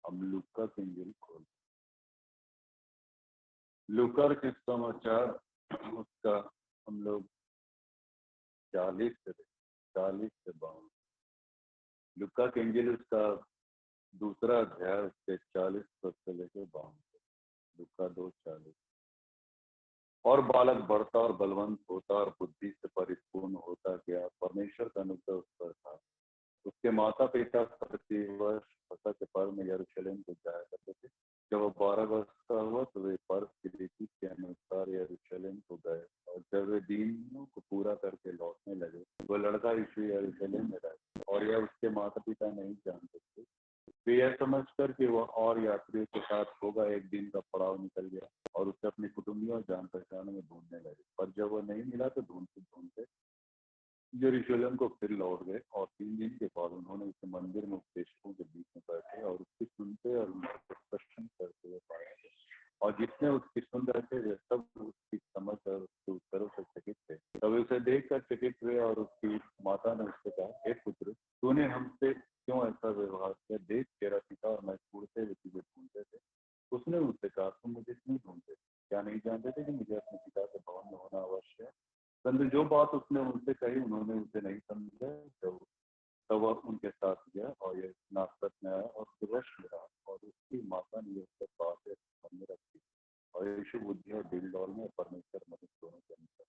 हम लूका की इंजील खोल, लूका के समाचार उसका हम लोग 40 से 52, लूका की इंजील उसका दूसरा अध्याय उसके 40 पद से लेकर 52, लूका 2:40। और बालक बढ़ता और बलवंत होता और बुद्धि से परिपूर्ण होता गया, परमेश्वर का अनुग्रह उस पर था। उसके माता पिता प्रतिवर्ष फसह के पर्व में यरूशलेम को जाया करते थे। जब वो 12 वर्ष का हुआ तो वे पर्व की रीति के अनुसार यरूशलेम को गए, और जब वे दिनों को पूरा करके लौटने लगे, वो लड़का यीशु यरूशलेम में रहा, और यह उसके माता पिता नहीं जानते थे। वे यह समझकर कि वह और यात्रियों के साथ होगा, एक दिन का पड़ाव निकल गया और उसे अपनी कुटुंबियों और जान पहचान में ढूंढने लगे। पर जब वह नहीं मिला तो ढूंढते ढूंढते यरूशलेम को फिर लौट गए, और 3 दिन के बाद उन्होंने उसे मंदिर में उपदेशकों के बीच में बैठे और उसकी सुनते और उनका प्रश्न करते हुए पाया। और जितने उसकी सुन रहे थे वे सब उसकी समझ और उसके उत्तरों से चकित थे। तब उसे देखकर चकित हुए, और उसकी माता ने उससे कहा, हे पुत्र, तूने हमसे क्यों ऐसा व्यवहार किया? देख, तेरा पिता और मैं छूटते हुए तुझे ढूंढते थे। उसने उनसे कहा, तुम मुझे क्यों ढूंढते? क्या नहीं जानते थे कि मुझे अपने पिता के भवन में होना अवश्य है? परंतु जो बात उसने उनसे कही उन्होंने उसे नहीं समझा। तब वह उनके साथ गया और यह नासरत में आया और सुरश में रहा, और उसकी माता ने उसके बातें मन में रखी, और यीशु बुद्धि और दिल डौल में परमेश्वर मनुष्य दोनों के अनुसार।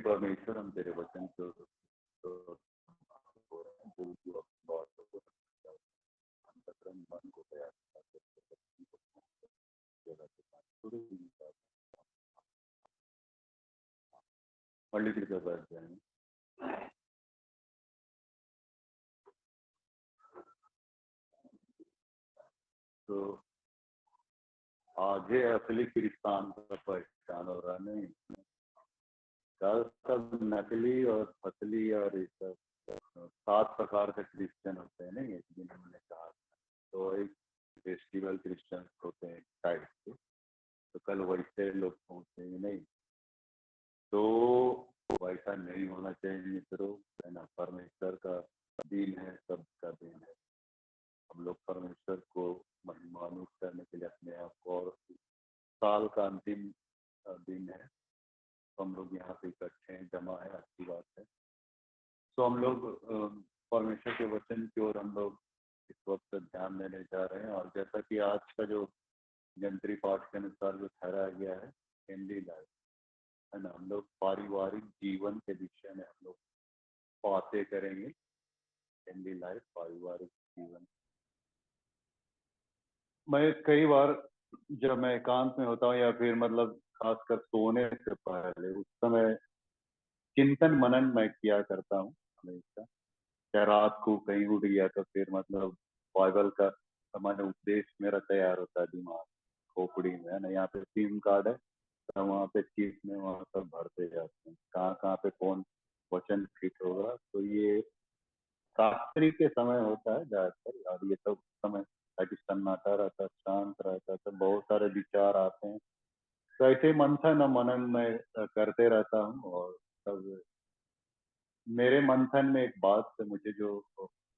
परमेश्वर, हम तेरे वचन को हो रहे हैं, जो तू अपनी बातों को अंतःकरण मन को तैयार मल्टी का बैठ जाएंगे। तो आगे असली क्रिस्तान का पहचान हो रहा नहीं, सब नकली और फसली और ये सब 7 प्रकार के क्रिश्चियन होते हैं नहीं, एक दिन हमने कहा। तो एक फेस्टिवल क्रिश्चियन होते हैं टाइप के, तो कल वैसे लोग पहुंचे नहीं, तो वैसा नहीं होना चाहिए मित्रों, है ना। परमेश्वर का दिन है, सबका दिन है। हम लोग परमेश्वर को महिमान्वित करने के लिए अपने आप को, और साल का अंतिम दिन है, तो हम लोग यहाँ पे इकट्ठे हैं, जमा है, अच्छी बात है। तो हम लोग परमेश्वर के वचन की ओर हम लोग इस वक्त ध्यान देने जा रहे हैं। और जैसा कि आज का जो यंत्री पाठ के अनुसार जो ठहराया गया है, फैमिली लाइफ, है ना, हम लोग पारिवारिक जीवन के विषय में हम लोग बातें करेंगे। फैमिली लाइफ, पारिवारिक जीवन। मैं कई बार जब मैं एकांत में होता हूँ या फिर मतलब खासकर सोने से पहले, उस समय चिंतन मनन मैं किया करता हूँ हमेशा। क्या रात को कहीं उठ गया तो फिर मतलब बाइबल का सामान्य उपदेश मेरा तैयार होता है दिमाग खोपड़ी में, है ना। यहाँ पे सिम कार्ड है, तो वहाँ पे चिप में वहाँ सब भरते जाते हैं, कहाँ कहाँ पे कौन वचन फिट होगा। तो ये रात्रि के समय होता है ज्यादातर, और ये सब समय ताकि सन्नाटा रहता है, शांत रहता है, तो बहुत सारे विचार आते हैं। तो ऐसे मंथन और मनन मैं करते रहता हूँ। और सब मेरे मंथन में एक बात से मुझे जो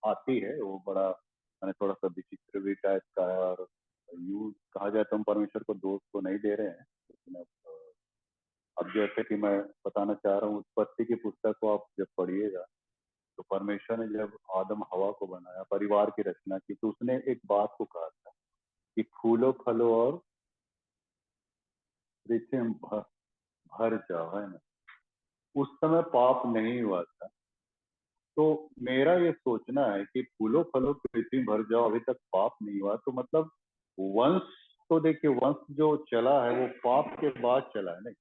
आती है वो बड़ा मैंने थोड़ा सा विचित्र भी टाइप का है, और यूं कहा जाए तो हम परमेश्वर को दोष तो नहीं दे रहे हैं, लेकिन अब जैसे कि मैं बताना चाह रहा हूँ, उत्पत्ति की पुस्तक को आप जब पढ़िएगा, तो परमेश्वर ने जब आदम हवा को बनाया, परिवार की रचना की, तो उसने एक बात को कहा था कि फूलो फलो और पृथ्वी में भर जाओ, है ना। उस समय पाप नहीं हुआ था। तो मेरा ये सोचना है कि फूलो फलो पृथ्वी भर जाओ, अभी तक पाप नहीं हुआ, तो मतलब वंश, तो देखिए वंश जो चला है वो पाप के बाद चला है, नहीं।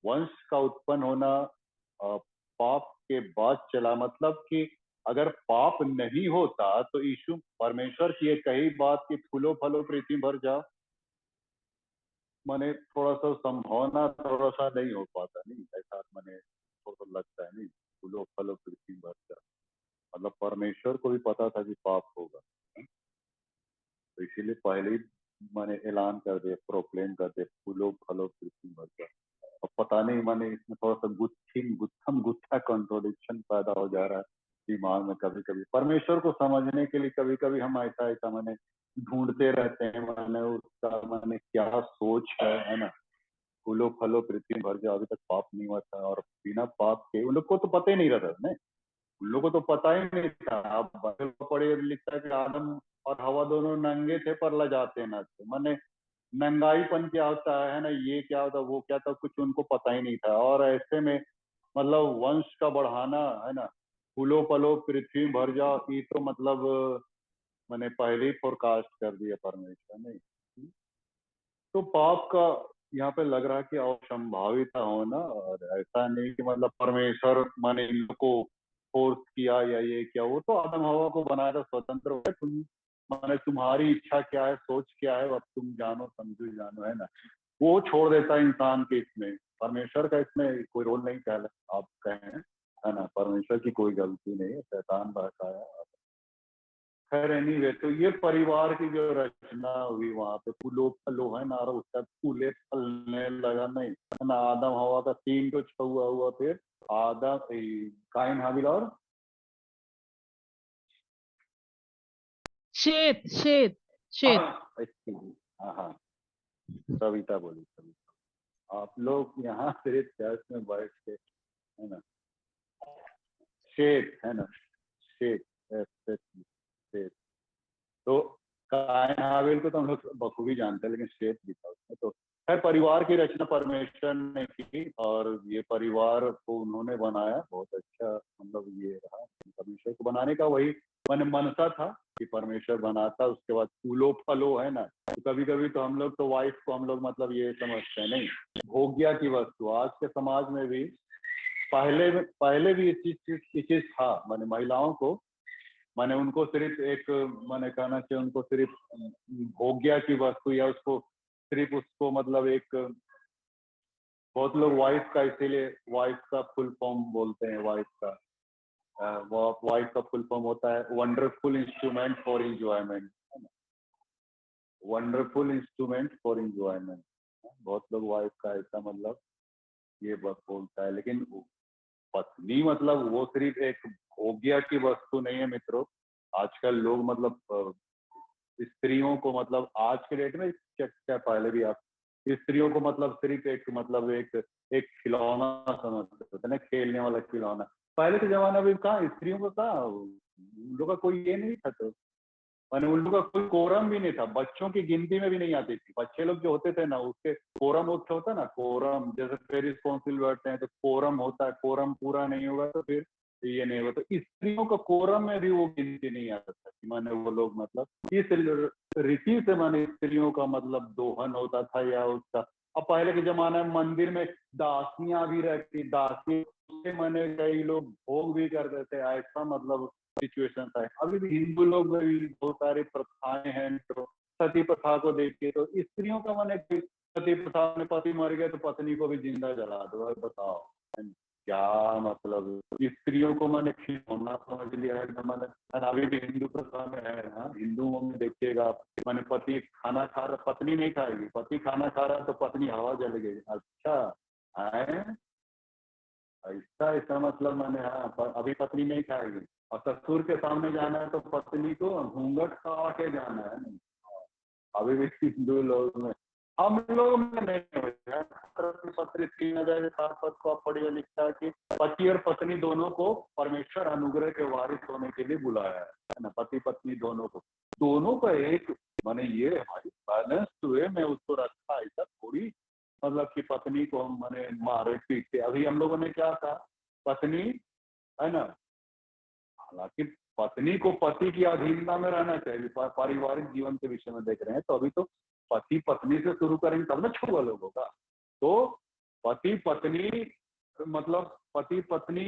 वंश का उत्पन्न होना पाप के बाद चला, मतलब कि अगर पाप नहीं होता तो यीशु परमेश्वर की ये कही बात कि फूलो फलो पृथ्वी भर जाओ, मैंने थोड़ा सा संभावना थोड़ा सा नहीं हो पाता, नहीं ऐसा मैंने थोड़ा सा लगता है, नहीं। फूलो फलो पृथ्वी भर जाओ मतलब परमेश्वर को भी पता था कि पाप होगा, तो इसीलिए पहले ही मैंने ऐलान कर दिया, प्रोक्लेम कर दिया, फूलो फलो पृथ्वी भर जाओ। अब पता नहीं मैंने इसमें थोड़ा सा गुत्थम गुत्था कंट्रोडिक्शन पैदा हो जा रहा है, दिमाग में कभी कभी परमेश्वर को समझने के लिए कभी कभी हम ऐसा ऐसा मैंने ढूंढते रहते हैं, मैंने उसका मैंने क्या सोच है ना। फूलो फलो पृथ्वी भर जाओ, अभी तक पाप नहीं हुआ था, और बिना पाप के उन लोग को तो पता ही नहीं रहता नहीं, उन लोगों को तो पता ही नहीं था। आप बाइबल में पढ़े लिखता है कि आदम और हवा दोनों नंगे थे पर लजाते न थे, मैंने नंगाईपन क्या होता है ना, ये क्या होता है वो क्या था, कुछ उनको पता ही नहीं था। और ऐसे में मतलब वंश का बढ़ाना है ना, फूलो फलो पृथ्वी भर जाओ, ये तो मतलब मैंने पहले ही फोरकास्ट कर दिया परमेश्वर ने। तो पाप का यहाँ पे लग रहा है कि असंभावित होना, और ऐसा नहीं कि मतलब परमेश्वर माने इन लोग को फोर्स किया या ये क्या, वो तो आदम हवा को बनाया था स्वतंत्र हो गए, तुम माने तुम्हारी इच्छा क्या है, सोच क्या है, अब तुम जानो समझो जानो, है ना। वो छोड़ देता है इंसान के इसमें, परमेश्वर का इसमें कोई रोल नहीं, कह आप कहें, है ना। परमेश्वर की कोई गलती नहीं है, शैतान बहकाया। खैर एनीवे, तो ये परिवार की जो रचना हुई वहां पे, फूलो फलो है ना, और उसका फूले फलने लगा नहीं, है ना। आदम हवा का तीन को छुआ हुआ, फिर आदम काइन हाबिल और शेत शेत शेत। हाँ हाँ, सविता बोली सविता। आप लोग यहाँ सिर्फ चर्च में बैठ के, है ना, शेत है ना, शेत शेत। तो कायन हाबिल को तो हम लोग बखूबी जानते हैं, लेकिन शेत भी था उसमें। तो खैर परिवार की रचना परमेश्वर ने की, और ये परिवार को उन्होंने बनाया, बहुत अच्छा मतलब ये रहा परमेश्वर को बनाने का, वही मन मनसा था कि परमेश्वर बनाता, उसके बाद फूलो फलो, है ना। तो कभी कभी तो हम लोग तो वाइफ को हम लोग मतलब ये समझते हैं नहीं, भोग्या की वस्तु। आज के समाज में भी पहले भी ये चीज था, मैंने महिलाओं को, मैंने उनको सिर्फ एक, मैंने कहना चाहिए उनको सिर्फ भोग्या की वस्तु, या उसको सिर्फ उसको मतलब एक, बहुत लोग वाइफ का इसीलिए वाइफ का फुल फॉर्म बोलते हैं, वाइफ का वो वाइफ का फुल फॉर्म होता है wonderful instrument for enjoyment, wonderful instrument for enjoyment. बहुत लोग वाइफ का ऐसा मतलब ये बोलता है, लेकिन पत्नी मतलब वो सिर्फ एक भोग्या की वस्तु नहीं है मित्रों। आजकल लोग मतलब स्त्रियों को मतलब आज के डेट में क्या पहले भी आप स्त्रियों को मतलब सिर्फ एक मतलब एक खिलौना समझते थे ना, खेलने वाला खिलौना। पहले के जमाने में कहा स्त्रियों को कहा उन लोग का कोई ये नहीं था, तो मैंने उन लोग का कोई कोरम भी नहीं था, बच्चों की गिनती में भी नहीं आती थी। बच्चे लोग जो होते थे ना, उसके कोरम होता है ना, कोरम जैसे पेरिस काउंसिल बैठते हैं तो कोरम होता है, कोरम पूरा नहीं होगा तो फिर ये नहीं होगा। तो स्त्रियों का कोरम में भी वो गिनती नहीं आता था कि माने वो लोग मतलब इस रीति से माने स्त्रियों का मतलब दोहन होता था या उसका। अब पहले के जमाने में मंदिर में दासियां भी रहती, दासी मैंने कई लोग भोग भी करते थे, ऐसा मतलब सिचुएशन है। अभी भी हिंदू लोग में भी बहुत सारी प्रथाएं हैं, तो सती प्रथा को देखिए तो स्त्रियों का माने सती प्रथा में पति मर गए तो पत्नी को भी जिंदा जला दो, बताओ क्या मतलब। स्त्रियों को मैंने खिलौना समझ लिया है एकदम, मैंने अभी भी हिंदू प्रथा में है। हाँ, हिंदुओं में देखिएगा मैंने पति खाना खा रहा, पत्नी नहीं खाएगी, पति खाना खा रहा तो पत्नी हवा जल गई। अच्छा है, ऐसा ऐसा मतलब मैंने, हाँ अभी पत्नी नहीं खाएगी, और ससुर के सामने जाना है तो पत्नी को घूंघट खा के जाना है। नहीं, अभी भी हिंदू लोग में, हम लोग में नहीं होता है। पत्र 3007 को आप पढ़िए, लिखता है कि पति और पत्नी दोनों को परमेश्वर अनुग्रह के वारिस होने के लिए बुलाया है ना। पति पत्नी दोनों को, दोनों का एक माने ये हमारी बैलेंस हुए में उसको रखा, ऐसा थोड़ी मतलब कि पत्नी को हम माने मारे पीटते। अभी हम लोगों ने क्या कहा, पत्नी, है ना, हालांकि पत्नी को पति की अधीनता में रहना चाहिए, पारिवारिक जीवन के विषय में देख रहे हैं तो अभी तो पति पत्नी से शुरू करेंगे तब ना छुआ लोगों का। तो पति पत्नी मतलब पति पत्नी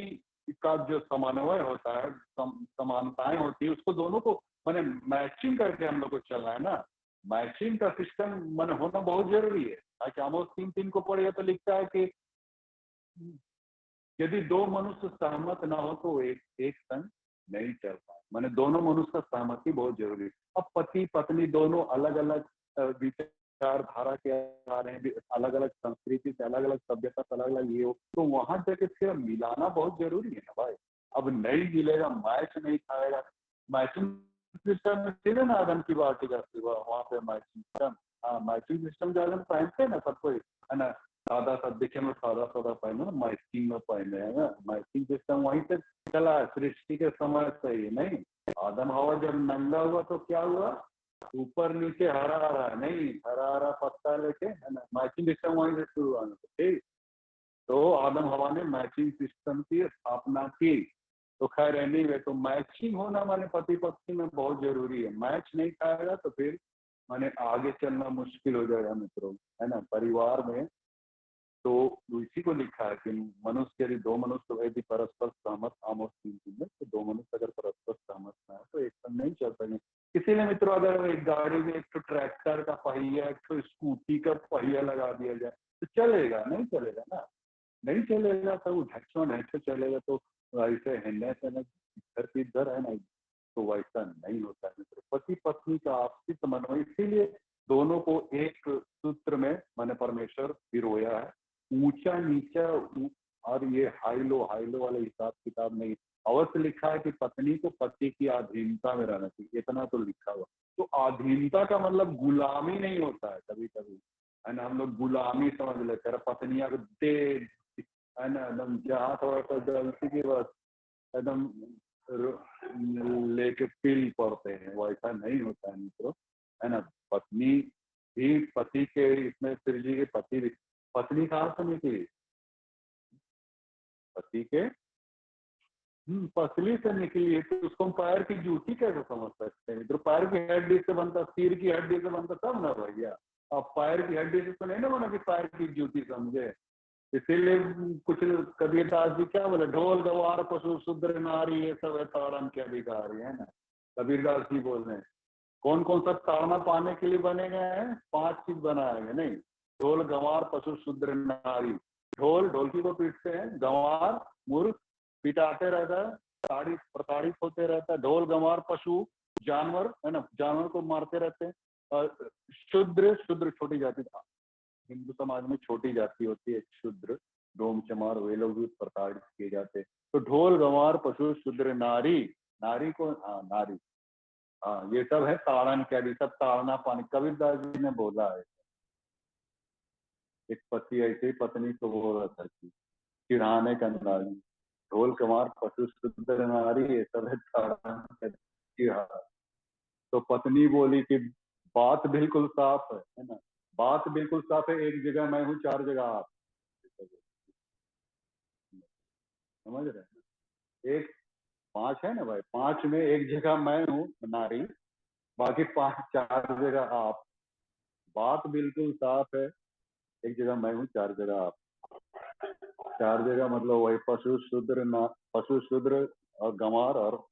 का जो समन्वय होता है, समानताएं होती है, उसको दोनों को मैंने मैचिंग करके हम लोग को चलना है ना। मैचिंग का सिस्टम मन होना बहुत जरूरी है। ताकि आमोस 3:3 को पढ़िए तो लिखता है कि यदि दो मनुष्य सहमत ना हो तो एक संग नहीं चल पाए, मैंने दोनों मनुष्य का सहमति बहुत जरूरी है। अब पति पत्नी दोनों अलग अलग विचारधारा के आ रहे हैं, अलग अलग संस्कृति से, अलग अलग सभ्यता से, अलग अलग ये हो, तो वहां जाके फिर मिलाना बहुत जरूरी है ना भाई। अब अब नहीं मिलेगा, मैच नहीं खाएगा। मैचिंग सिस्टम सीधे ना आदम की बात करती हुआ वहाँ पे मैचिंग सिस्टम। हाँ, मैचिंग सिस्टम जो आदम पहनते हैं ना सब कोई, है ना, सादा सा दिखे में सादा सादा पहने ना, मैचिंग में पहने है ना। मैचिंग सिस्टम वहीं से चला है सृष्टि के समय से ही। नहीं, आदम हवा जब नंगा हुआ तो क्या हुआ, ऊपर नीचे हरा हरा, नहीं हरा हरा पत्ता लेके, है ना, मैचिंग सिस्टम वहीं से शुरू हुआ। ठीक, तो आदम हवा ने मैचिंग सिस्टम की स्थापना की। तो खैर एनीवे, तो मैचिंग होना माने पति पत्नी में बहुत जरूरी है। मैच नहीं खाएगा तो फिर माने आगे चलना मुश्किल हो जाएगा मित्रों, है ना, परिवार में। तो इसी को लिखा है कि मनुष्य यदि दो मनुष्य यदि परस्पर सहमत, आमोस 3:3 में, तो दो मनुष्य अगर परस्पर सहमत ना है तो एक संग नहीं चल सकेंगे। इसीलिए मित्रों, अगर एक गाड़ी में एक तो ट्रैक्टर का पहिया, एक तो स्कूटी का पहिया लगा दिया जाए तो चलेगा? नहीं चलेगा ना, नहीं चलेगा। तो ढक्सों ढक्सों चलेगा तो ऐसे हिलने से ना इधर की इधर, है ना, तो वैसा नहीं होता है मित्र। पति पत्नी का आपसी समन्वय, इसीलिए दोनों को एक सूत्र में मैंने परमेश्वर पिरोया है। ऊंचा नीचा और ये हाई लो वाले हिसाब किताब नहीं। अवश्य लिखा है कि पत्नी को पति की अधीनता में रहना चाहिए, इतना तो लिखा हुआ। तो अधीनता का मतलब गुलामी नहीं होता है। कभी कभी, है ना, हम लोग गुलामी समझ लेते हैं, पत्नियां को दे, है ना, एकदम जहाँ थोड़ा सा गलती की बस एकदम लेके पील पड़ते हैं। वैसा नहीं होता है मित्रों, है ना। पत्नी भी पति के इसमें सृजी के पति भी, पत्नी कहाँ से निकली? पति के पसली से निकली है। तो उसको हम पैर की जूती कैसे समझ सकते हैं? तो पैर की हड्डी से बनता, सिर की हड्डी से बनता तब ना भैया। अब पैर की हड्डी से तो नहीं ना बना कि पैर की जूती समझे। इसीलिए कुछ कबीरदास जी क्या बोले, ढोल गवार पशु शूद्र नारी ये सब है ताड़न के अधिकारी, है ना। कबीरदास जी बोल रहे हैं कौन कौन सा ताड़ना पाने के लिए बने गए हैं? 5 चीज बनाए गए। नहीं, ढोल गंवार पशु शूद्र नारी। ढोल ढोलकी को पीटते हैं, गंवार मूर्ख पिटाते रहता है, ताड़ित प्रताड़ित होते रहता है। ढोल गंवार पशु जानवर, है ना, जानवर को मारते रहते हैं। और शूद्र, शूद्र छोटी जाति, हिंदू समाज में छोटी जाति होती है शूद्र, डोम चमार, वे लोग भी प्रताड़ित किए जाते हैं। तो ढोल गंवार पशु शूद्र नारी, नारी को, हाँ नारी, हाँ ये सब है ताड़न क्या भी, सब ताड़ना पानी। कबीरदास जी ने बोला है, एक पति ऐसे ही पत्नी को बोल रहा था कि चिढ़ाने का अंदाज में, ढोल कमार पशु शूद्र नारी, ये सब है ताड़न क्या चिढ़ा। तो पत्नी बोली कि बात बिल्कुल साफ है ना, बात बिल्कुल साफ है, एक जगह मैं हूँ 4 जगह आप। समझ रहे हैं? एक 5 है ना भाई, 5 में एक जगह मैं हूँ नारी, बाकी 4 जगह आप। बात बिल्कुल साफ है, एक जगह मैं हूँ 4 जगह आप। 4 जगह मतलब वही पशु शूद्र ना, पशु शूद्र और गंवार और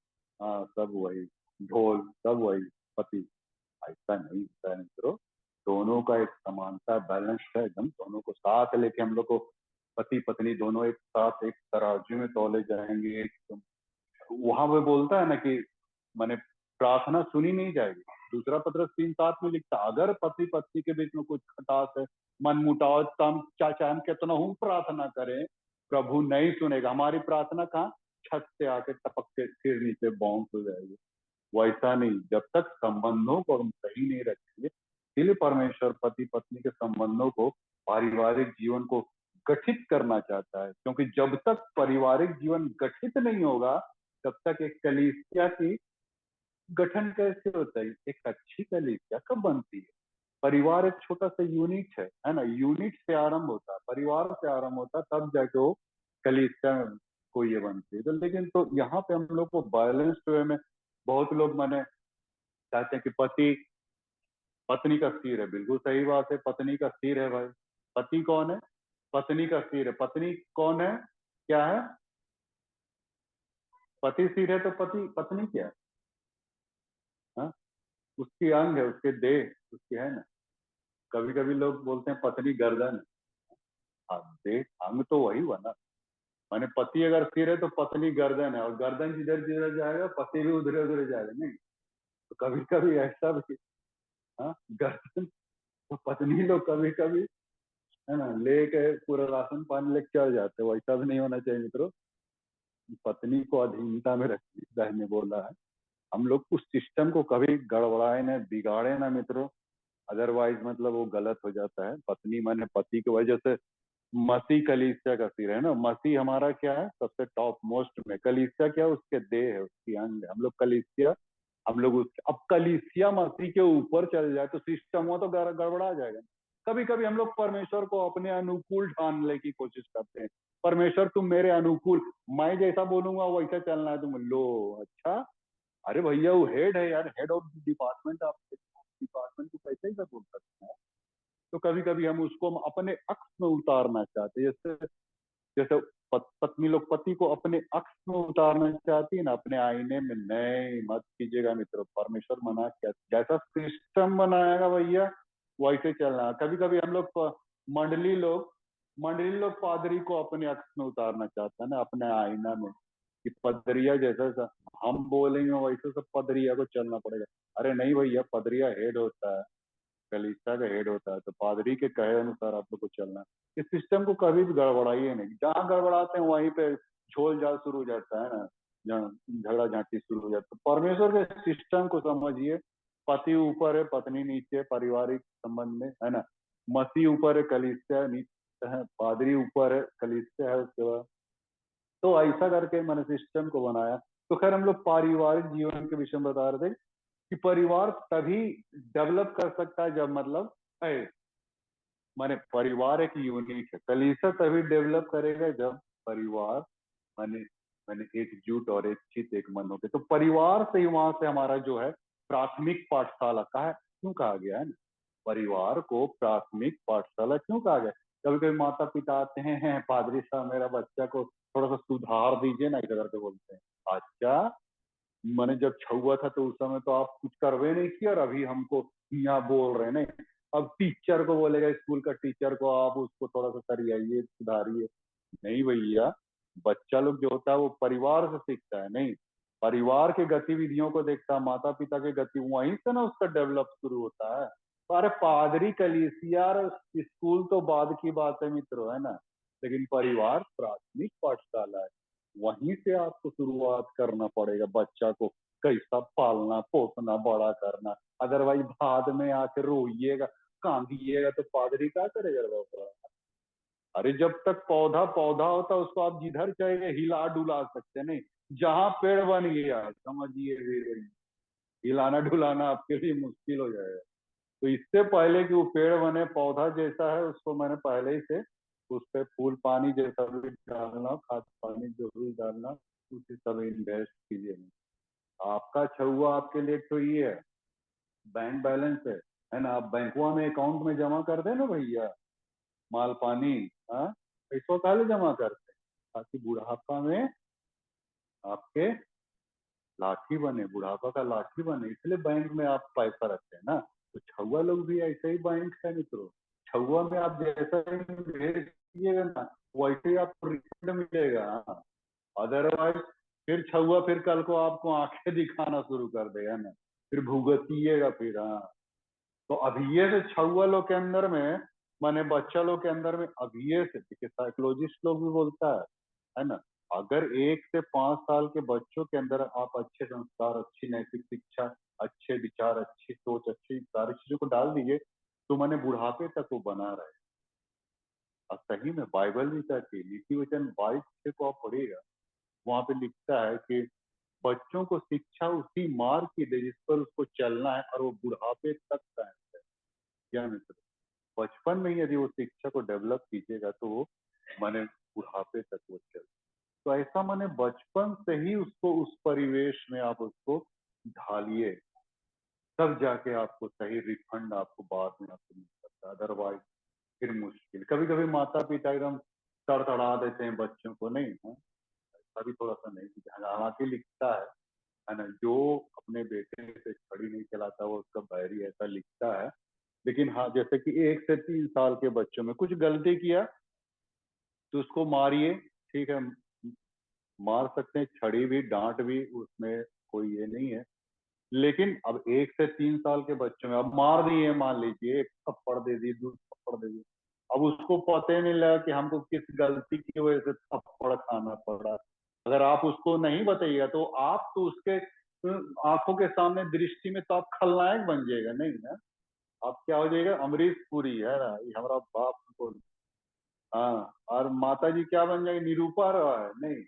सब वही, ढोल सब वही, पति। ऐसा नहीं होता है मित्रों, दोनों का एक समानता बैलेंस है एकदम। दोनों को साथ लेके हम लोग को, पति पत्नी दोनों एक साथ एक तराजू में तौले जाएंगे। वहां पे बोलता है ना कि माने प्रार्थना सुनी नहीं जाएगी। दूसरा पत्रस 3:7 में लिखता, अगर पति पत्नी के बीच में कुछ खटास है, मन मुटाव, तम चाचा हम कितना हूं प्रार्थना करें, प्रभु नहीं सुनेगा। हमारी प्रार्थना कहाँ, छत से आके टपक के फिर नीचे बाउंस हो जाएगी। वैसा नहीं, जब तक संबंधों को हम सही नहीं रखेंगे। इसलिए परमेश्वर पति पत्नी के संबंधों को, पारिवारिक जीवन को गठित करना चाहता है, क्योंकि जब तक पारिवारिक जीवन गठित नहीं होगा तब तक एक कलीसिया की गठन कैसे होता है? एक अच्छी कलीसिया कब बनती है? परिवार एक छोटा सा यूनिट है ना, यूनिट से आरंभ होता है, परिवार से आरंभ होता है, तब जाके वो कलीसिया को ये बनती है। तो लेकिन तो यहाँ पे हम लोग को बैलेंस्ड वे में, बहुत लोग माने चाहते हैं कि पति पत्नी का सिर है, बिल्कुल सही बात है, पत्नी का सिर है भाई। पति कौन है? पत्नी का सिर है। पत्नी कौन है, क्या है? पति सिर है तो पति पत्नी क्या है? हाँ? उसकी अंग है, उसके देह उसकी, है ना। कभी कभी लोग बोलते हैं पत्नी गर्दन। हाँ, देह अंग तो वही हुआ ना। माने पति अगर सिर है तो पत्नी गर्दन है, और गर्दन जिधर जिधर जाएगा पति भी उधर उधर जाएगा। नहीं, तो कभी कभी ऐसा भी, हाँ, गर्दन तो पत्नी लोग कभी कभी, है ना, लेके पूरा राशन पानी लेके चल जाते हैं। वैसा भी नहीं होना चाहिए मित्रों। पत्नी को अधीनता में रखिए, बहन ने बोला है। हम लोग उस सिस्टम को कभी गड़बड़ाए ना, बिगाड़े ना मित्रों, अदरवाइज मतलब वो गलत हो जाता है। पत्नी माने पति की वजह से मसीह कलीसिया का सिर है ना। मसीह हमारा क्या है, सबसे टॉप मोस्ट में। कलीसिया क्या है, उसके देह है, उसकी अंग है। हम लोग कलीसिया, हम लोग उस, अब कलीसिया मसीह के ऊपर चल जाए तो सिस्टम वो तो गड़बड़ा जाएगा। कभी कभी हम लोग परमेश्वर को अपने अनुकूल ठानने की कोशिश करते हैं। परमेश्वर तुम मेरे अनुकूल, मैं जैसा बोलूंगा वैसा चलना है, तुम लो। अच्छा, अरे भैया वो हेड है यार, हेड ऑफ डिपार्टमेंट, आप डिपार्टमेंट को कैसे ही बोल सकते हैं। तो कभी कभी हम उसको अपने अक्स में उतारना चाहते हैं। जैसे जैसे पत्नी लोग पति को अपने अक्स में उतारना चाहती है ना, अपने आईने में। नहीं, मत कीजिएगा मित्रों, परमेश्वर मना किया। जैसा सिस्टम बनाएगा भैया वैसे चलना। कभी कभी हम लोग मंडली लोग मंडली लोग पादरी को अपने अक्स में उतारना चाहते हैं ना, अपने आईना में, कि पदरिया जैसा सा हम बोलेंगे वैसे सब पदरिया को चलना पड़ेगा। अरे नहीं भैया, पदरिया हेड होता है, कलीसिया का हेड होता है, तो पादरी के कहे अनुसार आप लोग को चलना है। इस सिस्टम को कभी भी गड़बड़ाइए नहीं। जहाँ गड़बड़ाते हैं वहीं पे झोल झाल शुरू हो जाता है ना, जहाँ झगड़ा झांटी शुरू हो जाता है। परमेश्वर के सिस्टम को समझिए। पति ऊपर है, पत्नी नीचे, पारिवारिक संबंध में है ना। मसीह ऊपर है, कलीसिया नीचे है, पादरी ऊपर है, कलीसिया है उसके बाद। तो ऐसा करके मैंने सिस्टम को बनाया। तो खैर हम लोग पारिवारिक जीवन के विषय में बता रहे थे कि परिवार तभी डेवलप कर सकता है जब मतलब है, माने परिवार एक यूनिट है। कलीसिया तभी डेवलप करेगा जब परिवार माने माने एकजुट और एक चित एक मन होके। तो परिवार से ही वहां से हमारा जो है प्राथमिक पाठशाला का है, क्यों कहा गया है ना, परिवार को प्राथमिक पाठशाला क्यों कहा गया। कभी कभी माता पिता आते हैं, पादरी साहब मेरा बच्चा को थोड़ा सा सुधार दीजिए ना, इधर करके बोलते हैं। अच्छा, मैंने जब छुआ था तो उस समय तो आप कुछ करवे नहीं किया, और अभी हमको यहाँ बोल रहे हैं नहीं। अब टीचर को बोलेगा, स्कूल का टीचर को आप उसको थोड़ा सा करिए, सुधारिए। नहीं भैया, बच्चा लोग जो होता है वो परिवार से सीखता है। नहीं, परिवार के गतिविधियों को देखता है, माता पिता के गति, वहीं से ना उसका डेवलप शुरू होता है। तो अरे पादरी कलीसिया और स्कूल तो बाद की बात है मित्रों, है ना। लेकिन परिवार प्राथमिक पाठशाला है, वहीं से आपको शुरुआत करना पड़ेगा बच्चा को कैसा पालना पोसना बड़ा करना। अदरवाइज बाद में आके रोइएगा कांदिएगा तो पादरी क्या करेगा बाबा। अरे जब तक पौधा पौधा होता उसको आप जिधर चाहे हिला डुला सकते नहीं। जहां पेड़ बन गया समझिए हिलाना डुलाना आपके लिए मुश्किल हो जाएगा। तो इससे पहले कि वो पेड़ बने, पौधा जैसा है उसको मैंने पहले ही से उस पे फूल पानी जैसा भी डालना, खाद पानी जो भी डालना, उसी सब इन्वेस्ट कीजिए। आपका छुआ आपके लिए तो ये है, बैंक बैलेंस है ना। आप बैंकवा में अकाउंट में जमा कर दे ना भैया, माल पानी, हाँ, पैसों काले जमा करते ताकि बुढ़ापा में आपके लाठी बने, बुढ़ापा का लाठी बने, इसलिए बैंक में आप पैसा रखते हैं ना। तो छुआ लोग भी ऐसे ही बैंक है मित्रों। छुआ में आप जैसा इन्वेस्ट कीजिएगा ना वैसे ही आपको रिटर्न मिलेगा। अदरवाइज फिर छुआ फिर कल को आपको आंखें दिखाना शुरू कर देगा ना, फिर भुगतिएगा फिर। हाँ, तो अभिये से छुआ लोग के अंदर में, माने बच्चा लोग के अंदर में अभिये से, देखिए साइकोलॉजिस्ट लोग भी बोलता है ना। अगर 1 से 5 साल के बच्चों के अंदर आप अच्छे संस्कार, अच्छी नैतिक शिक्षा, अच्छे विचार, अच्छी सोच, अच्छी सारी चीजों को डाल दीजिए तो मैंने बुढ़ापे तक वो बना रहे। और सही में बाइबल भी कहती है, नीति वचन 22 को आप पढ़िएगा, वहां पे लिखता है कि बच्चों को शिक्षा उसी मार्ग की दे जिस पर उसको चलना है, और वो बुढ़ापे तक का है। क्या मित्र, बचपन में ही यदि वो शिक्षा को डेवलप कीजिएगा तो वो माने बुढ़ापे तक वो चल। तो ऐसा माने बचपन से ही उसको उस परिवेश में आप उसको ढालिए, तब जाके आपको सही रिफंड आपको बाद में आपको मिल सकता है। अदरवाइज फिर मुश्किल। कभी कभी माता पिता एकदम तड़तड़ा देते हैं बच्चों को, नहीं है ऐसा भी थोड़ा सा नहीं। हालांकि लिखता है ना, जो अपने बेटे से छड़ी नहीं चलाता वो उसका बैरी, ऐसा लिखता है। लेकिन हाँ, जैसे कि 1 से 3 साल के बच्चों में कुछ गलती किया तो उसको मारिए, ठीक है, मार सकते हैं, छड़ी भी डांट भी, उसमें कोई ये नहीं है। लेकिन अब 1 से 3 साल के बच्चों में अब मार दिए, मान लीजिए एक थप्पड़ दे दिए, 2 थप्पड़ दे दिए, अब उसको पता ही नहीं लगा कि हमको किस गलती की वजह से थप्पड़ खाना पड़ा। अगर आप उसको नहीं बताइएगा तो आप तो उसके आंखों के सामने दृष्टि में तो आप खलनायक बन जाएगा, नहीं ना? आप क्या हो जाएगा, अमरीश पुरी है ना, ये हमारा बाप को। हाँ, और माता जी क्या बन जाएगी, निरूपा राय, नहीं?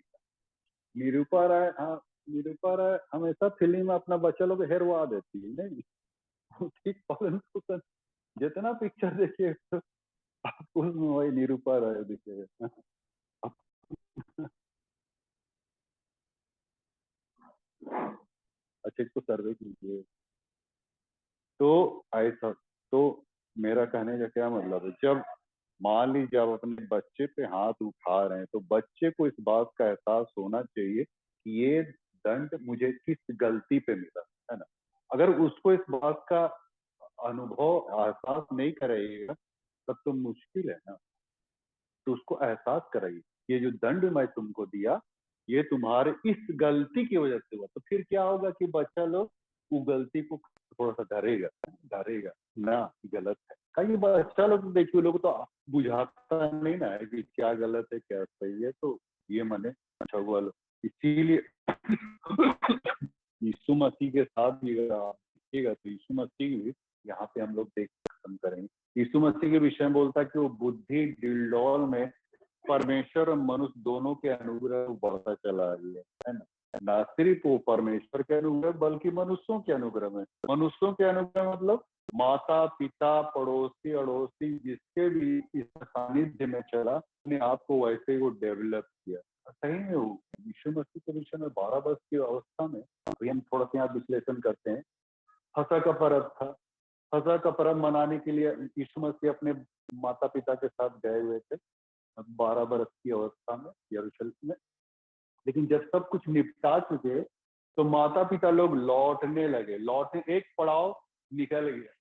निरूपा राय, हाँ। निरूपा राय हमेशा फिल्म में अपना बच्चा लोग हेरवा देती है, नहीं? ठीक पालन पोषण जितना पिक्चर देखिए तो आपको उसमें वही निरूपा राय दिखेगा। अच्छा, इसको सर्वे कीजिए। तो ऐसा, तो मेरा कहने का क्या मतलब है, जब मान लीजिए आप अपने बच्चे पे हाथ उठा रहे हैं तो बच्चे को इस बात का एहसास होना चाहिए कि ये दंड मुझे किस गलती पे मिला, है ना? अगर उसको इस बात का अनुभव एहसास नहीं करेगा तब तो मुश्किल है ना। तो उसको एहसास कराइए, ये जो दंड मैं तुमको दिया ये तुम्हारे इस गलती की वजह से हुआ। तो फिर क्या होगा कि बच्चा लोग वो गलती को थोड़ा सा डरेगा, डरेगा ना कि गलत है। कई बच्चा लोग देखिए, लोग तो बुझाता नहीं ना है कि क्या गलत है क्या सही है, तो ये मैंने अच्छा हुआ इसीलिए यीशु मसीह के साथ भी अगर आप देखिएगा तो यीशु मसीह भी यहाँ पे हम लोग देख खत्म करेंगे। यीशु मसीह के विषय में बोलता है कि वो बुद्धि डिलडौल में परमेश्वर और मनुष्य दोनों के अनुग्रह बढ़ता चला गया, है ना? ना सिर्फ वो परमेश्वर के अनुग्रह बल्कि मनुष्यों के अनुग्रह में। मनुष्यों के अनुग्रह मतलब माता पिता पड़ोसी अड़ोसी जिसके भी इस सानिध्य में चला, अपने आप को वैसे ही वो डेवलप किया। सही में वो यीशु मसीह के विषय में 12 वर्ष की अवस्था में, अभी हम थोड़ा सा यहाँ विश्लेषण करते हैं। फसह का पर्व था। फसह का पर्व मनाने के लिए यीशु मसीह अपने माता पिता के साथ गए हुए थे 12 बरस की अवस्था में यरूशलेम में। लेकिन जब सब कुछ निपटा चुके तो माता पिता लोग लौटने लगे, लौटने एक पड़ाव निकल गया।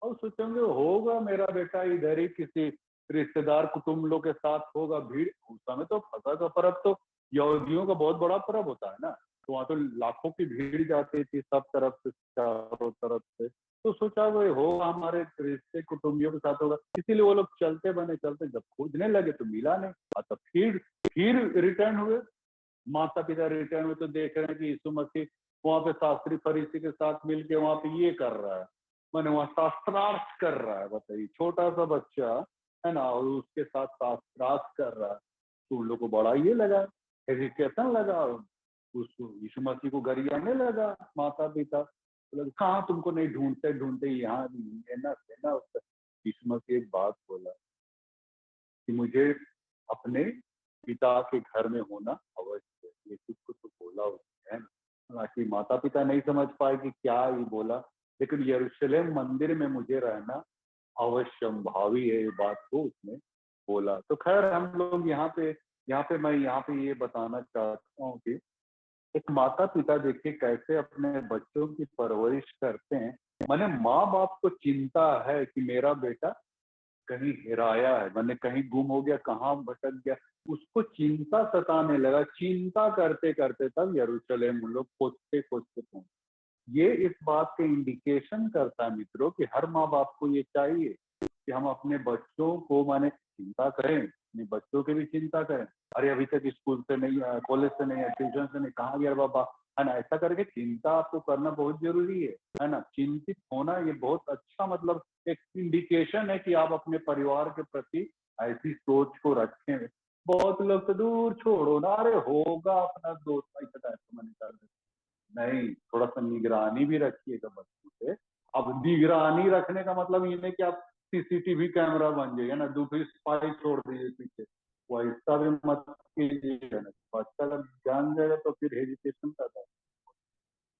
और सोचेंगे होगा मेरा बेटा इधर ही किसी रिश्तेदार कुटुंब लोग के साथ होगा, भीड़ उस समय तो फसह का पर्व तो यहूदियों का बहुत बड़ा पर्व होता है ना, तो वहां तो लाखों की भीड़ जाती थी सब तरफ से, चारों तरफ से। तो सोचा वो होगा हमारे रिश्ते कुटुंबियों के साथ होगा, इसीलिए वो लोग चलते बने, चलते जब खोजने लगे तो मिला नहीं। तो फिर रिटर्न हुए, माता पिता रिटर्न हुए तो देख रहे हैं कि यीशु मसीह वहां पे शास्त्री फरीसी के साथ मिलके वहां पे ये कर रहा है, मैंने वहां शास्त्रार्थ कर रहा है। बताइए, छोटा सा बच्चा है ना, और उसके साथ शास्त्रार्थ कर रहा है। तो उन लोग को बड़ा ये लगा, हेजिटेशन लगा, उस यीशु मसीह को गरियाने लगा माता पिता। तो कहाँ तुमको नहीं ढूंढते ढूंढते यहाँ लेना लेना। यीशु मसीह एक बात बोला कि मुझे अपने पिता के घर में होना अवश्य है। ये कुछ तो बोला उसने, है ना? हालांकि माता पिता नहीं समझ पाए कि क्या ये बोला, लेकिन यरूशलेम मंदिर में मुझे रहना अवश्यंभावी है, ये बात को उसने बोला। तो खैर हम लोग मैं यहाँ पे ये बताना चाहता हूँ कि एक माता पिता देखिए कैसे अपने बच्चों की परवरिश करते हैं। माने माँ बाप को चिंता है कि मेरा बेटा कहीं हेराया है, मैंने कहीं गुम हो गया, कहाँ भटक गया, उसको चिंता सताने लगा। चिंता करते करते तब यरूशलेम लोग खोजते खोजते पहुंचे। ये इस बात के इंडिकेशन करता है मित्रों कि हर माँ बाप को ये चाहिए कि हम अपने बच्चों को माने चिंता करें, अपने बच्चों की भी चिंता करें। अरे अभी तक स्कूल से नहीं आया, कॉलेज से नहीं आया, ट्यूशन से नहीं, कहाँ गया बाबा, है ना? ऐसा करके चिंता आपको करना बहुत जरूरी है ना? चिंतित होना ये बहुत अच्छा मतलब एक इंडिकेशन है कि आप अपने परिवार के प्रति ऐसी सोच को रखें। बहुत लोग तो दूर छोड़ो ना, अरे होगा अपना दोस्त, ऐसा टाइप का मैंने कर नहीं, थोड़ा सा निगरानी भी रखिएगा बच्चों से। अब निगरानी रखने का मतलब ये नहीं कि आप सीसीटीवी कैमरा बन जाइए ना, दूसरी स्पाई छोड़ दीजिए पीछे, वैसा भी मत कीजिए ना। बच्चा अगर जान जाएगा तो फिर हेजिटेशन करता है,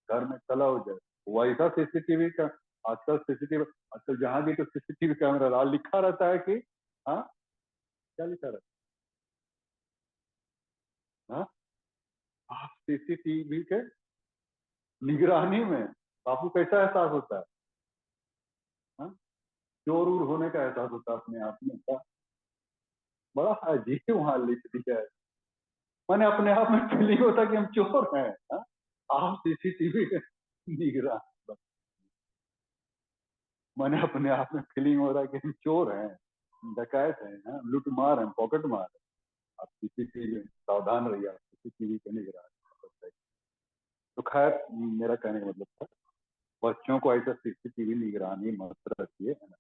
घर में चला हो जाए वैसा सीसीटीवी का। आजकल जहां भी तो सीसीटीवी कैमरा लिखा रहता है कि हाँ, क्या लिखा रहता है, हाँ, आप सीसीटीवी के निगरानी में आपको कैसा एहसास होता है, हाँ? चोर उर होने का एहसास होता है अपने आप में क्या? बड़ा अजीब वहां लिख दिया है। मैंने अपने आप में फीलिंग होता कि हम चोर हैं, हाँ? आप सीसीटीवी के निगरान, मैंने अपने आप में फीलिंग हो रहा है कि हम चोर हैं, डकैत हैं, हाँ? लूट मार हैं, पॉकेट मार हैं। आप सीसीटीवी सावधान रहिए। सीसीटीवी की निगरानी। तो खैर मेरा कहने का मतलब था, बच्चों को ऐसा सीसीटीवी निगरानी मत रखिए, है ना।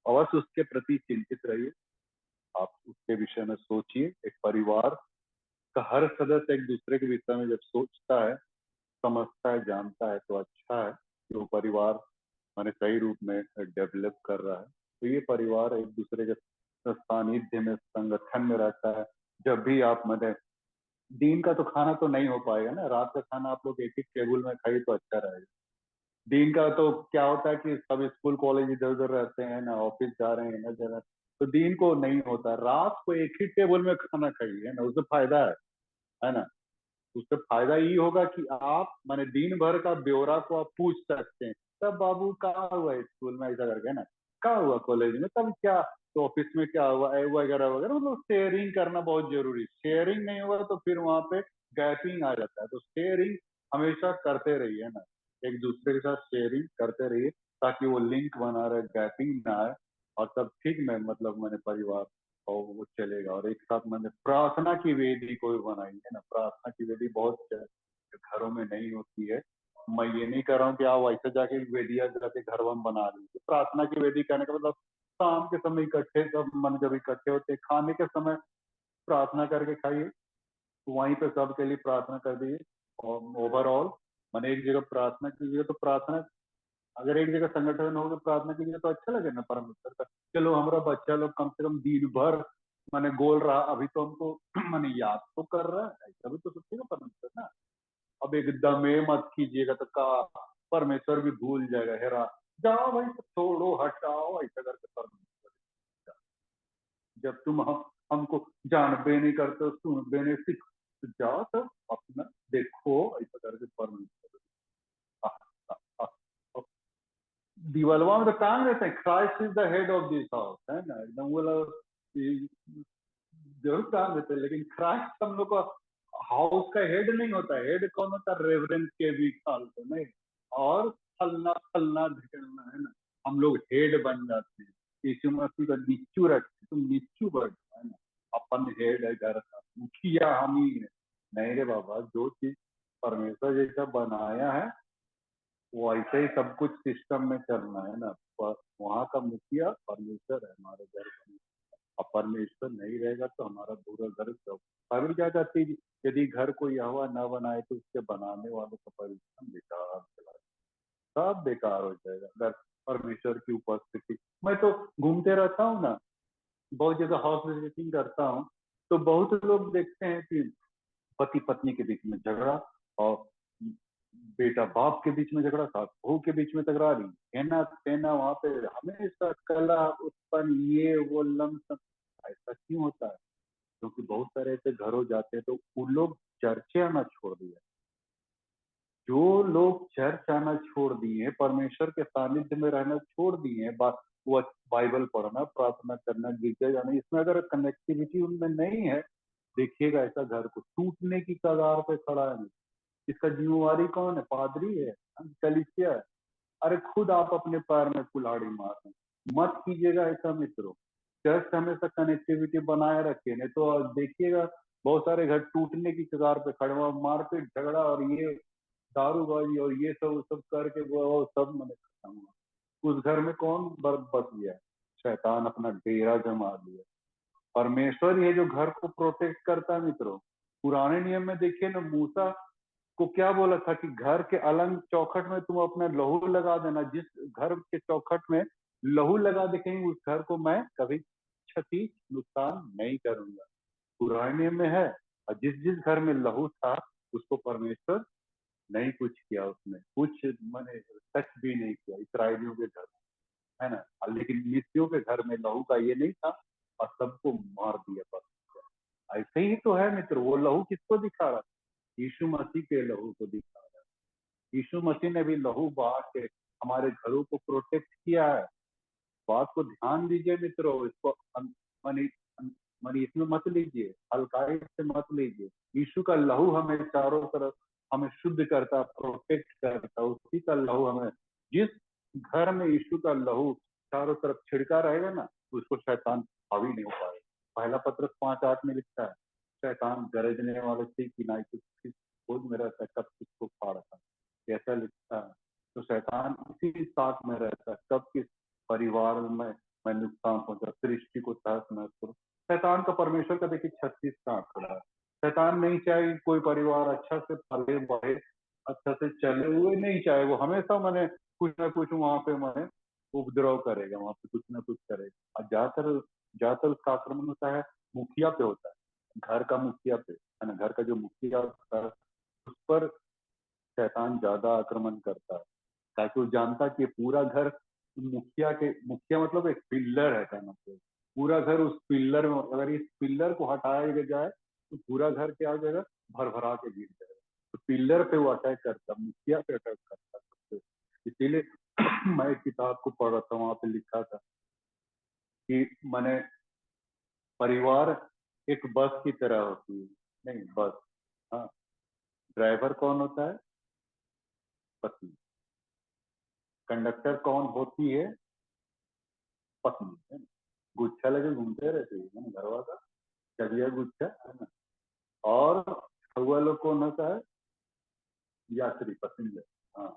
अवश्य उसके प्रति चिंतित रहिए, आप उसके विषय में सोचिए। एक परिवार का हर सदस्य एक दूसरे के विषय में जब सोचता है, समझता है, जानता है, तो अच्छा है कि वो परिवार मैंने सही रूप में डेवलप कर रहा है। तो ये परिवार एक दूसरे के सानिध्य में, संगठन में रहता है। जब भी आप मैंने दिन का तो खाना तो नहीं हो पाएगा ना, रात का खाना आप लोग एक ही टेबल में खाइए तो अच्छा रहेगा। दिन का तो क्या होता है कि सब स्कूल कॉलेज इधर उधर रहते हैं ना, ऑफिस जा रहे हैं ना, जा रहे हैं, तो दिन को नहीं होता। रात को एक ही टेबल में खाना खाइए ना, उससे फायदा है ना। उससे फायदा ये होगा कि आप माने दिन भर का ब्यौरा को आप पूछ सकते हैं, तब बाबू कहाँ हुआ स्कूल में, ऐसा करके ना, कहाँ हुआ कॉलेज में, तब क्या, तो ऑफिस में क्या हुआ, वगैरह वगैरह। मतलब शेयरिंग करना बहुत जरूरी। शेयरिंग नहीं हुआ तो फिर वहां पे गैपिंग आ जाता है। तो शेयरिंग हमेशा करते रहिए ना, एक दूसरे के साथ शेयरिंग करते रहिए, ताकि वो लिंक बना रहे, गैपिंग ना आए। और तब ठीक में मतलब मैंने परिवार और वो चलेगा। और एक साथ मैंने प्रार्थना की वेदी को भी बनाएंगे ना, प्रार्थना की वेदी बहुत घरों में नहीं होती है। मैं ये नहीं कर रहा हूँ कि आप वैसे जाके वेदिया जाके घर में बना लीजिए। प्रार्थना की वेदी कहने का मतलब शाम के समय इकट्ठे सब मन जब इकट्ठे होते हैं, खाने के समय प्रार्थना करके खाइए, तो वहीं पे सबके लिए प्रार्थना कर दीजिए। और ओवरऑल मैंने एक जगह प्रार्थना कीजिए तो प्रार्थना, अगर एक जगह संगठन होकर प्रार्थना कीजिए तो अच्छा लगे ना परमेश्वर का। चलो हमारा बच्चा लोग कम से कम दिन भर मैंने गोल रहा, अभी तो हमको मैंने याद तो कर रहा है, ऐसा भी तो सोचेगा परमेश्वर ना। अब एकदम मत कीजिएगा तो का परमेश्वर भी भूल जाएगा, हेरा जाओ भाई, तो छोड़ो हटाओ, ऐसा करके परमेश्वर। जब तुम हमको जानबे नहीं करते, सुनबे नहीं, सीख, तो जाओ तब अपना देखो, ऐसा करके परमेश्वर। दीवालवा में तो टांग देते हैं, Christ is the head of this house, है ना, एकदम वो लोग जरूर टांग देते हैं। लेकिन क्राइस्ट हम लोग का हाउस का हेड नहीं होता है। हेड कौन होता है? रेवरेंस के भी ख्याल से नहीं, और फलना फलना ढकलना, है ना। हम लोग हेड बन जाते हैं। यीशु मसीह का निच्चू रखते, तुम निच्चू बढ़, है ना। अपन हेड है घर का, मुखिया हम ही है। नहीं रे बाबा, जो चीज परमेश्वर जैसा बनाया है वो ऐसे ही सब कुछ सिस्टम में करना है ना। पर वहाँ का मुखिया परमेश्वर है हमारे घर का। अब परमेश्वर नहीं रहेगा तो हमारा पूरा घर सब। बाइबल क्या कहती है? यदि घर कोई हवा न बनाए तो उसके बनाने वालों का परिश्रम बेकार चला जाए, सब बेकार हो जाएगा अगर परमेश्वर की उपस्थिति। मैं तो घूमते रहता हूँ ना, बहुत जगह हाउस विजिटिंग करता हूँ, तो बहुत लोग देखते हैं कि पति पत्नी के बीच में झगड़ा, और बेटा बाप के बीच में झगड़ा, सास बहू के बीच में तकरारी, कहना कहना, वहां पे हमेशा कला उत्पन्न, ये वो लमसम। ऐसा क्यों होता है? क्योंकि बहुत सारे ऐसे घर हो जाते हैं तो उन लोग चर्चे आना छोड़ दिया। जो लोग चर्च आना छोड़ दिए, परमेश्वर के सानिध्य में रहना छोड़ दिए, वो बाइबल पढ़ना, प्रार्थना करना, गिरजा जाना, इसमें अगर कनेक्टिविटी उनमें नहीं है, देखिएगा ऐसा घर को टूटने की कगार पे खड़ा है। इसका जिम्मेवारी कौन है? पादरी है, कलीसिया है। अरे खुद आप अपने पैर में कुल्हाड़ी मार रहे हैं। मत कीजिएगा ऐसा मित्रों। चर्च हमेशा कनेक्टिविटी बनाए रखे, नहीं तो देखिएगा बहुत सारे घर टूटने की कगार पे खड़े हुए, मारपीट झगड़ा और ये दारूबाजी और ये सब करके वो सब मैंने खत्म हुआ। उस घर में कौन बस गया? शैतान अपना डेरा जमा लिया। परमेश्वर ये जो घर को प्रोटेक्ट करता है मित्रों। पुराने नियम में देखिए ना, मूसा को क्या बोला था कि घर के अलंग चौखट में तुम अपना लहू लगा देना। जिस घर के चौखट में लहू लगा दे, कहीं उस घर को मैं कभी क्षति नुकसान नहीं करूंगा। पुराने नियम में है। और जिस जिस घर में लहू था उसको परमेश्वर नहीं कुछ किया, उसने कुछ मैंने टच भी नहीं किया इसराइलियों के घर में, है ना। लेकिन मिस्रियों के घर में लहू का ये नहीं था, और सबको मार दिया परमेश्वर। ऐसे ही तो है मित्र, वो लहू किसको दिखा रहा? यीशु मसीह के लहू को दिखा रहा है। यीशु मसीह ने भी लहू बहा के हमारे घरों को प्रोटेक्ट किया है। बात को ध्यान दीजिए मित्रों, इसको मनी मनी इसमें मत लीजिए, हल्काई से मत लीजिए। यीशु का लहू हमें चारों तरफ हमें शुद्ध करता, प्रोटेक्ट करता। उसी का लहू हमें, जिस घर में यीशु का लहू चारों तरफ छिड़का रहेगा ना, उसको शैतान हावी नहीं हो पाएगा। पहला पत्रस 5:8 में लिखता है, शैतान गरजने वाले से कि नाई को किस खोज में रहता है, कब किसको फाड़ता है, कैसा लिखता है। तो शैतान इसी साथ में रहता है, कब किस परिवार में मैं नुकसान पहुंचा, सृष्टि को तहस नहस करूं। शैतान का, परमेश्वर का देखिए 36 का आंकड़ा है। शैतान नहीं चाहे कोई परिवार अच्छा से पले बढ़े, अच्छा से चले हुए नहीं चाहे, वो हमेशा मैंने कुछ ना कुछ वहां पे मैंने उपद्रव करेगा, वहां पे कुछ ना कुछ करेगा। और ज्यादातर ज्यादातर उसका आक्रमण होता है मुखिया पे होता है, घर का मुखिया पे, है ना। घर का जो मुखिया होता है उस पर शैतान ज्यादा आक्रमण करता है, ताकि वो जानता कि पूरा घर मुखिया के, मुखिया मतलब एक पिल्लर है कहना चाहिए, पूरा घर उस पिल्लर में, अगर इस पिल्लर को हटाया जाए तो पूरा घर क्या हो जाएगा, भरभरा के गिर जाएगा। तो पिल्लर पे वो अटैक करता, मुखिया पे अटैक करता है। इसीलिए मैं एक किताब को पढ़ रहा था, वहां पे लिखा था कि मैंने परिवार एक बस की तरह होती है। नहीं, बस, हाँ। ड्राइवर कौन होता है? पत्नी। कंडक्टर कौन होती है? पत्नी, है ना। गुच्छा लेके घूमते रहते हैं ना घरवा का, चलिए गुच्छा, है ना। और हुआ लोग कौन होता है? यात्री, पैसेंजर। हाँ,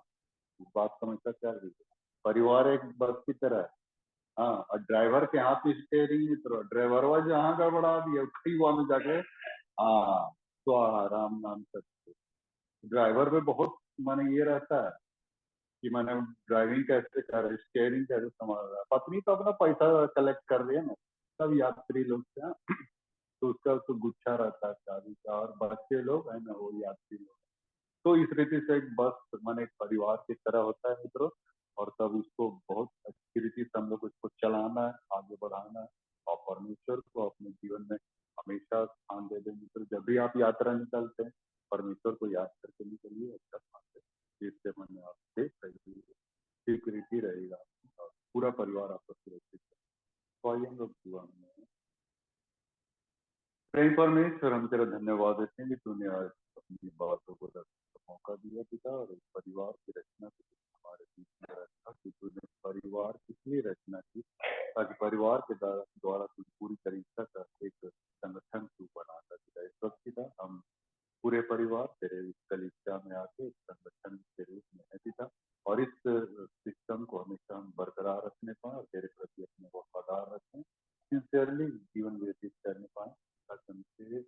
बात समझता क्या है? परिवार एक बस की तरह है। हाँ, और ड्राइवर के हाथ में स्टेयरिंग की तरह, ड्राइवर जहाँ गड़बड़ा दिया कई वहां में जाके, हाँ, तो राम नाम सत्य। ड्राइवर पे बहुत माने ये रहता है कि मैंने ड्राइविंग कैसे कर रहा है, स्टेयरिंग कैसे संभाल रहा है। पत्नी तो अपना पैसा कलेक्ट कर रही है ना, सब यात्री लोग से, हाँ। तो उसका तो गुच्छा रहता है चाबी का, और बच्चे लोग है ना, वो यात्री लोग। तो इस रीति से एक बस माने एक परिवार की तरह होता है मित्रों। और तब उसको बहुत अच्छी रीति से हम लोग उसको चलाना है, आगे बढ़ाना है, और परमेश्वर को अपने जीवन में हमेशा स्थान दे दें मित्र। जब भी आप यात्रा निकलते हैं, परमेश्वर को याद करके निकलिए, अच्छा स्थान दे, जिससे मन में आपसे स्वीकृति रहेगा, और पूरा परिवार आपका सुरक्षित है। तो आइए हम लोग दुआ में, प्रेम परमेश्वर, हम तेरा धन्यवाद देते हैं कि तूने आज अपनी बातों को रखने का मौका दिया पिता, और इस परिवार की रचना को तूने हमारे बीच में रखा। कि तूने परिवार किस लिए रचना की, ताकि परिवार के द्वारा तू पूरी तरीका का एक संगठन तू बनाता दिया। इस वक्त पिता हम पूरे परिवार तेरे इस कलीसिया में आके एक संगठन के रूप में है पिता, और इस सिस्टम को हमेशा हम बरकरार रखने पाए, और तेरे प्रति अपने वफादार रखें, सिंसियरली जीवन व्यतीत करने पाए, ताकि हमसे